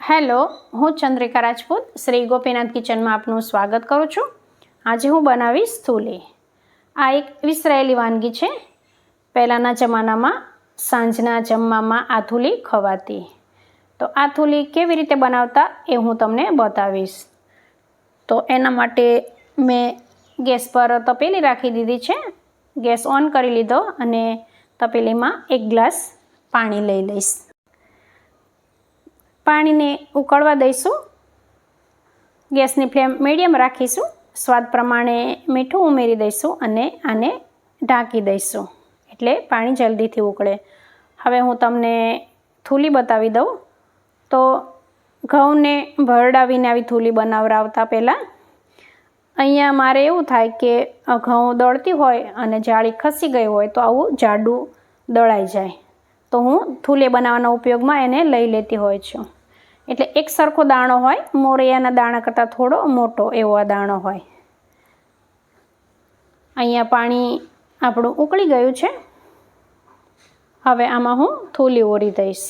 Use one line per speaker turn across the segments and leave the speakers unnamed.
Hello, હું ચંદ્રિકા રાજપૂત શ્રી ગોપીનાથ કિચનમાં આપનું સ્વાગત કરું છું। આજે હું બનાવીશ થૂલી। આ એક વિસરાયેલી વાનગી છે। પહેલાંના જમાનામાં સાંજના જમવામાં આ થૂલી ખવાતી। તો આ થૂલી કેવી રીતે બનાવતા એ હું તમને બતાવીશ। તો એના માટે મેં ગેસ પર તપેલી રાખી દીધી છે। ગેસ ઓન કરી લીધો અને તપેલીમાં 1 ગ્લાસ પાણી લઈ લઈશ। પાણીને ઉકળવા દઈશું। ગેસની ફ્લેમ મીડિયમ રાખીશું। સ્વાદ પ્રમાણે મીઠું ઉમેરી દઈશું અને આને ઢાંકી દઈશું એટલે પાણી જલ્દીથી ઉકળે। હવે હું તમને થૂલી બતાવી દઉં। તો ઘઉંને ભરડાવીને આવી થૂલી બનાવરાવતા પહેલાં અહીંયા મારે એવું થાય કે ઘઉં દળતી હોય અને જાળી ખસી ગઈ હોય તો આવું જાડું દળાઈ જાય, તો હું થૂલી બનાવવાના ઉપયોગમાં એને લઈ લેતી હોય છું। એટલે એક સરખો દાણો હોય, મોરૈયાના દાણા કરતાં થોડો મોટો એવો આ દાણો હોય। અહીંયા પાણી આપણું ઉકળી ગયું છે। હવે આમાં હું થૂલી ઓરી દઈશ।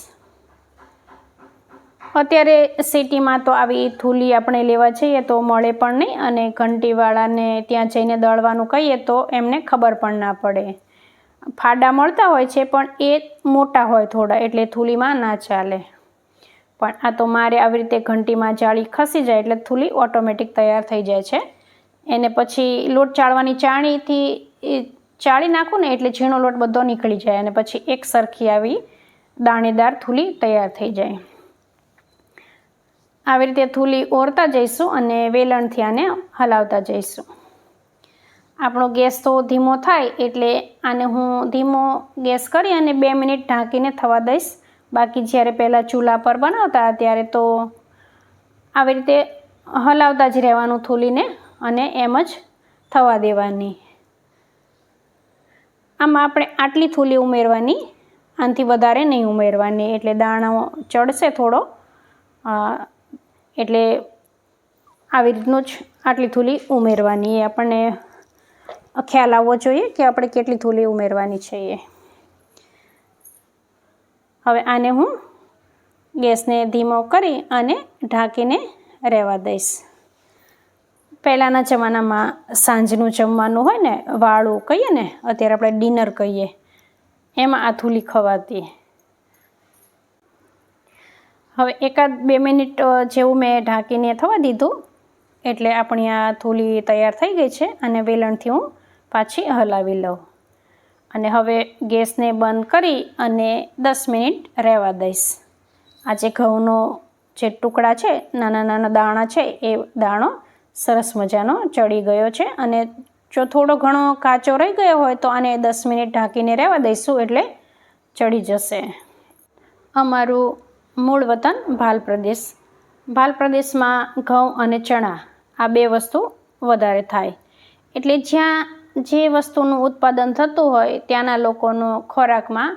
અત્યારે સિટીમાં તો આવી થૂલી આપણે લેવા જઈએ તો મળે પણ નહીં અને ઘંટીવાળાને ત્યાં જઈને દળવાનું કહીએ તો એમને ખબર પણ ના પડે। ફાડા મળતા હોય છે પણ એ મોટા હોય થોડા, એટલે થૂલીમાં ના ચાલે। પણ આ તો મારે આવી રીતે ઘંટીમાં જાળી ખસી જાય એટલે થૂલી ઓટોમેટિક તૈયાર થઈ જાય છે। એને પછી લોટ ચાળવાની ચાળણીથી ચાળી નાખું ને એટલે ઝીણો લોટ બધો નીકળી જાય અને પછી એક સરખી આવી દાણેદાર થૂલી તૈયાર થઈ જાય। આવી રીતે થૂલી ઓરતા જઈશું અને વેલણથી આને હલાવતા જઈશું। આપણો ગેસ તો ધીમો થાય એટલે આને હું ધીમો ગેસ કરી અને 2 મિનિટ ઢાંકીને થવા દઈશ। બાકી જ્યારે પહેલાં ચૂલા પર બનાવતા ત્યારે તો આવી રીતે હલાવતા જ રહેવાનું થૂલીને અને એમ જ થવા દેવાની। આમાં આપણે આટલી થૂલી ઉમેરવાની, આનાથી વધારે નહીં ઉમેરવાની, એટલે દાણો ચડશે થોડો, એટલે આવી રીતનું જ આટલી થૂલી ઉમેરવાની। એ આપણને ખ્યાલ આવવો જોઈએ કે આપણે કેટલી થૂલી ઉમેરવાની છે એ। હવે આને હું ગેસને ધીમો કરી અને ઢાંકીને રહેવા દઈશ। પહેલાંના જમાનામાં સાંજનું જમવાનું હોય ને, વાળું કહીએ ને, અત્યારે આપણે ડિનર કહીએ, એમાં આ થૂલી ખવાતી। હવે 1-2 મિનિટ જેવું મેં ઢાંકીને થવા દીધું એટલે આપણી આ થૂલી તૈયાર થઈ ગઈ છે અને વેલણથી હું પાછી હલાવી લઉં અને હવે ગેસને બંધ કરી અને 10 મિનિટ રહેવા દઈશ। આ જે ઘઉંનો જે ટુકડા છે, નાના નાના દાણા છે, એ દાણો સરસ મજાનો ચડી ગયો છે અને જો થોડો ઘણો કાચો રહી ગયો હોય તો આને 10 મિનિટ ઢાંકીને રહેવા દઈશું એટલે ચડી જશે। અમારું મૂળ વતન ભાલ પ્રદેશ। ભાલ પ્રદેશમાં ઘઉં અને ચણા આ 2 વસ્તુ વધારે થાય, એટલે જ્યાં જે વસ્તુનું ઉત્પાદન થતું હોય ત્યાંના લોકોનો ખોરાકમાં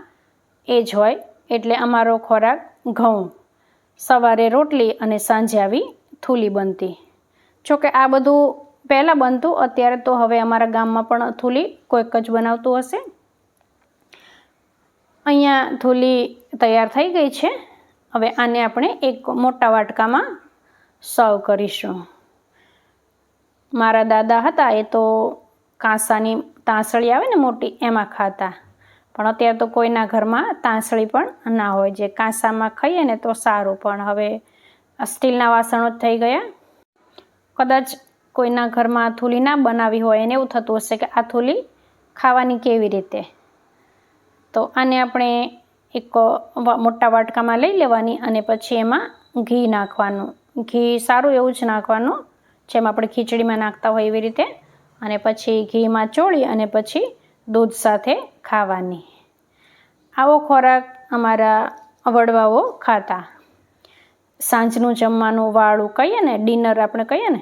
એ જ હોય, એટલે અમારો ખોરાક ઘઉં, સવારે રોટલી અને સાંજે આવી થૂલી બનતી। જોકે આ બધું પહેલાં બનતું, અત્યારે તો હવે અમારા ગામમાં પણ થૂલી કોઈક જ બનાવતું હશે। અહીંયા થૂલી તૈયાર થઈ ગઈ છે। હવે આને આપણે એક મોટા વાટકામાં સર્વ કરીશું। મારા દાદા હતા એ તો કાંસાની તાંસળી આવે ને મોટી, એમાં ખાતા, પણ અત્યારે તો કોઈના ઘરમાં તાંસળી પણ ના હોય, જે કાંસામાં ખાઈએ ને તો સારું, પણ હવે સ્ટીલના વાસણો જ થઈ ગયા। કદાચ કોઈના ઘરમાં થૂલી ના બનાવી હોય એને એવું થતું હશે કે આ થૂલી ખાવાની કેવી રીતે। તો આને આપણે એક મોટા વાટકામાં લઈ લેવાની અને પછી એમાં ઘી નાખવાનું। ઘી સારું એવું જ નાખવાનું, જેમ આપણે ખીચડીમાં નાખતા હોય એવી રીતે, અને પછી ઘીમાં ચોળી અને પછી દૂધ સાથે ખાવાની। આવો ખોરાક અમારા વડવાઓ ખાતા। સાંજનું જમવાનું વાળું કહીએ ને, ડિનર આપણે કહીએ ને,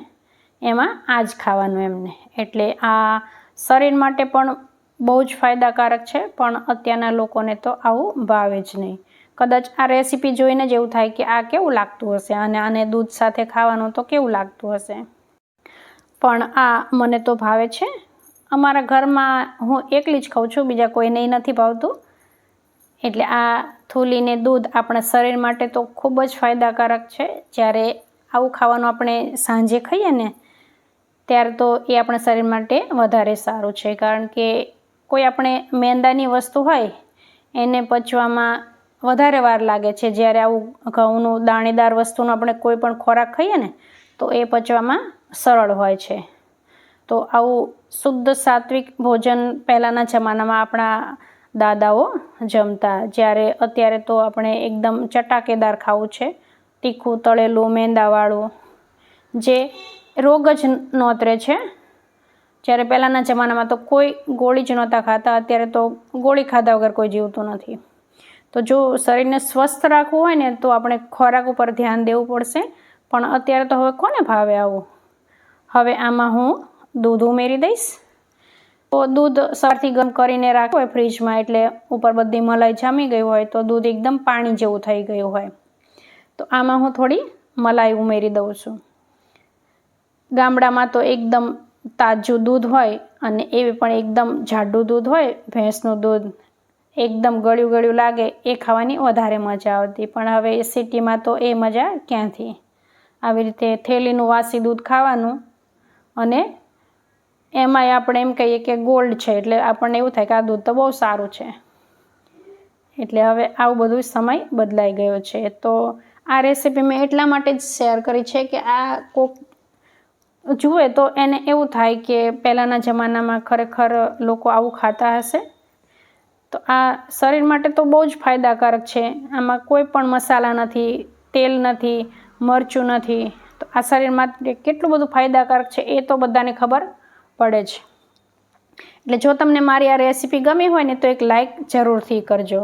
એમાં આ જ ખાવાનું એમને, એટલે આ શરીર માટે પણ બહુ જ ફાયદાકારક છે, પણ અત્યારના લોકોને તો આવું ભાવે જ નહીં। કદાચ આ રેસીપી જોઈને જ એવું થાય કે આ કેવું લાગતું હશે અને આને દૂધ સાથે ખાવાનું તો કેવું લાગતું હશે, પણ આ મને તો ભાવે છે। અમારા ઘરમાં હું એકલી જ ખાઉં છું, બીજા કોઈને નથી ભાવતું, એટલે આ થૂલીને દૂધ આપણા શરીર માટે તો ખૂબ જ ફાયદાકારક છે. જ્યારે આવું ખાવાનું આપણે સાંજે ખાઈએ ને ત્યારે તો એ આપણા શરીર માટે વધારે સારું છે. કારણ કે કોઈ આપણે મેંદાની વસ્તુ હોય એને પચવામાં વધારે વાર લાગે છે. જ્યારે આવું ઘઉંનું દાણેદાર વસ્તુનો આપણે કોઈ પણ ખોરાક ખાઈએ ને તો એ પચવામાં સરળ હોય છે. તો આવું શુદ્ધ સાત્વિક ભોજન પહેલાંના જમાનામાં આપણા દાદાઓ જમતા. જ્યારે અત્યારે તો આપણે એકદમ ચટાકેદાર ખાવું છે, તીખું, તળેલું, મેંદાવાળું, જે રોગ જ નોતરે છે. જ્યારે પહેલાંના જમાનામાં તો કોઈ ગોળી જ નહોતા ખાતા. અત્યારે તો ગોળી ખાધા વગર કોઈ જીવતું નથી. તો જો શરીરને સ્વસ્થ રાખવું હોય ને તો આપણે ખોરાક ઉપર ધ્યાન દેવું પડશે. પણ અત્યારે તો હવે કોને ભાવે આવું. હવે આમાં હું દૂધ ઉમેરી દઈશ. તો દૂધ સવારથી ગરમ કરીને રાખ્યું હોય ફ્રીજમાં, એટલે ઉપર બધી મલાઈ જામી ગઈ હોય તો દૂધ એકદમ પાણી જેવું થઈ ગયું હોય. તો આમાં હું થોડી મલાઈ ઉમેરી દઉં છું. ગામડામાં તો એકદમ તાજું દૂધ હોય અને એ પણ એકદમ જાડું દૂધ હોય. ભેંસનું દૂધ એકદમ ગળ્યું ગળ્યું લાગે, એ ખાવાની વધારે મજા આવતી. પણ હવે સિટીમાં તો એ મજા ક્યાંથી. આવી રીતે થેલીનું વાસી દૂધ ખાવાનું અને એમાંય આપણે એમ કહીએ કે ગોલ્ડ છે, એટલે આપણને એવું થાય કે આ દૂધ તો બહુ સારું છે. એટલે હવે આવું બધું સમય બદલાઈ ગયો છે. તો આ રેસીપી મેં એટલા માટે જ શેર કરી છે કે આ કોક જુએ તો એને એવું થાય કે પહેલાંના જમાનામાં ખરેખર લોકો આવું ખાતા હશે. તો આ શરીર માટે તો બહુ જ ફાયદાકારક છે. આમાં કોઈ પણ મસાલા નથી, તેલ નથી, મરચું નથી. તો આ શરીર માટે કેટલું બધું ફાયદાકારક છે એ તો બધાને ખબર પડે છે. એટલે જો તમને મારી આ રેસીપી ગમી હોય ને તો એક લાઈક જરૂરથી કરજો.